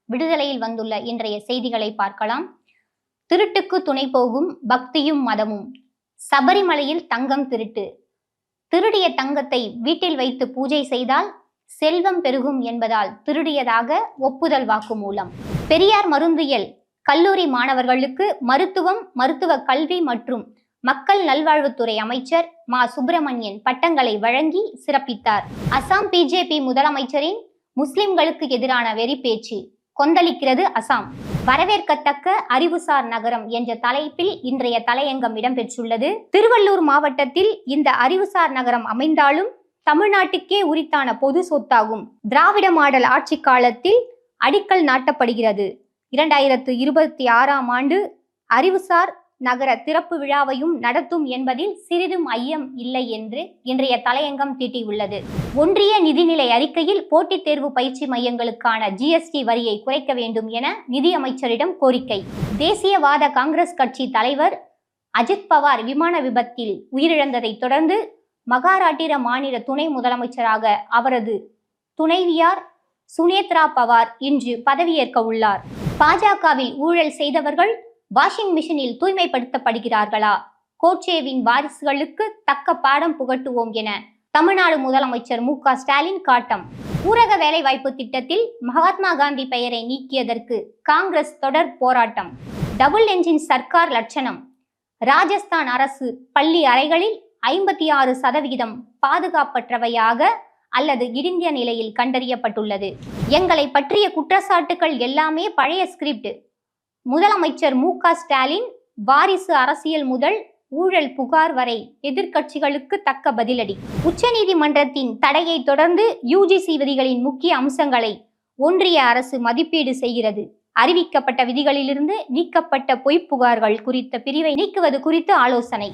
விடுதலையில் வந்துள்ள இன்றைய செய்திகளை பார்க்கலாம். திருட்டுக்கு துணை போகும் பக்தியும் மதமும். சபரிமலையில் தங்கம் திருட்டு. திருடிய தங்கத்தை வீட்டில் வைத்து பூஜை செய்தால் செல்வம் பெருகும் என்பதால் திருடியதாக ஒப்புதல் வாக்குமூலம். பெரியார் மருந்தியல் கல்லூரி மாணவர்களுக்கு மருத்துவ கல்வி மற்றும் மக்கள் நல்வாழ்வுத்துறை அமைச்சர் மா சுப்பிரமணியன் பட்டங்களை வழங்கி சிறப்பித்தார். அசாம் பிஜேபி முதலமைச்சரின் முஸ்லிம்களுக்கு எதிரான வெறி பேச்சு கொந்தளிக்கிறது அசாம். வரவேற்கத்தக்க அறிவுசார் நகரம் என்ற தலைப்பில் இன்றைய தலையங்கம் இடம்பெற்றுள்ளது. திருவள்ளூர் மாவட்டத்தில் இந்த அறிவுசார் நகரம் அமைந்தாலும் தமிழ்நாட்டுக்கே உரித்தான பொது சொத்தாகும். திராவிட மாடல் ஆட்சி காலத்தில் அடிக்கல் நாட்டப்படுகிறது. 2026ஆம் ஆண்டு அறிவுசார் நகர திறப்பு விழாவையும் நடத்தும் என்பதில் சிறிதும் ஐயம் இல்லை என்று இன்றைய தலையங்கம் தீட்டியுள்ளது. ஒன்றிய நிதிநிலை அறிக்கையில் போட்டித் தேர்வு பயிற்சி மையங்களுக்கான GST வரியை குறைக்க வேண்டும் என நிதி அமைச்சரிடம் கோரிக்கை. தேசியவாத காங்கிரஸ் கட்சி தலைவர் அஜித் பவார் விமான விபத்தில் உயிரிழந்ததை தொடர்ந்து மகாராட்டிர மாநில துணை முதலமைச்சராக அவரது துணைவியார் சுனேத்ரா பவார் இன்று பதவியேற்க உள்ளார். பாஜகவில் ஊழல் செய்தவர்கள் வாஷிங் மிஷினில் தூய்மைப்படுத்தப்படுகிறார்களா? கோட்சேவின் வாரிசுகளுக்கு தக்க பாடம் புகட்டுவோம் என தமிழ்நாடு முதலமைச்சர் மு.க. ஸ்டாலின் காட்டம். ஊரக வேலைவாய்ப்பு திட்டத்தில் மகாத்மா காந்தி பெயரை நீக்கியதற்கு காங்கிரஸ் தொடர் போராட்டம். டபுள் என்ஜின் சர்க்கார் லட்சணம். ராஜஸ்தான் அரசு பள்ளி அறைகளில் 56% பாதுகாப்பற்றவையாக அல்லது இடிந்த நிலையில் கண்டறியப்பட்டுள்ளது. எங்களை பற்றிய குற்றச்சாட்டுகள் எல்லாமே பழைய ஸ்கிரிப்ட். முதலமைச்சர் மு.க. ஸ்டாலின் வாரிசு அரசியல் முதல் ஊழல் புகார் வரை எதிர்க்கட்சிகளுக்கு தக்க பதிலடி. உச்சநீதிமன்றத்தின் தடையை தொடர்ந்து UGC விதிகளின் முக்கிய அம்சங்களை ஒன்றிய அரசு மதிப்பீடு செய்கிறது. அறிவிக்கப்பட்ட விதிகளிலிருந்து நீக்கப்பட்ட பொய்ப் புகார்கள் குறித்த பிரிவை நீக்குவது குறித்து ஆலோசனை.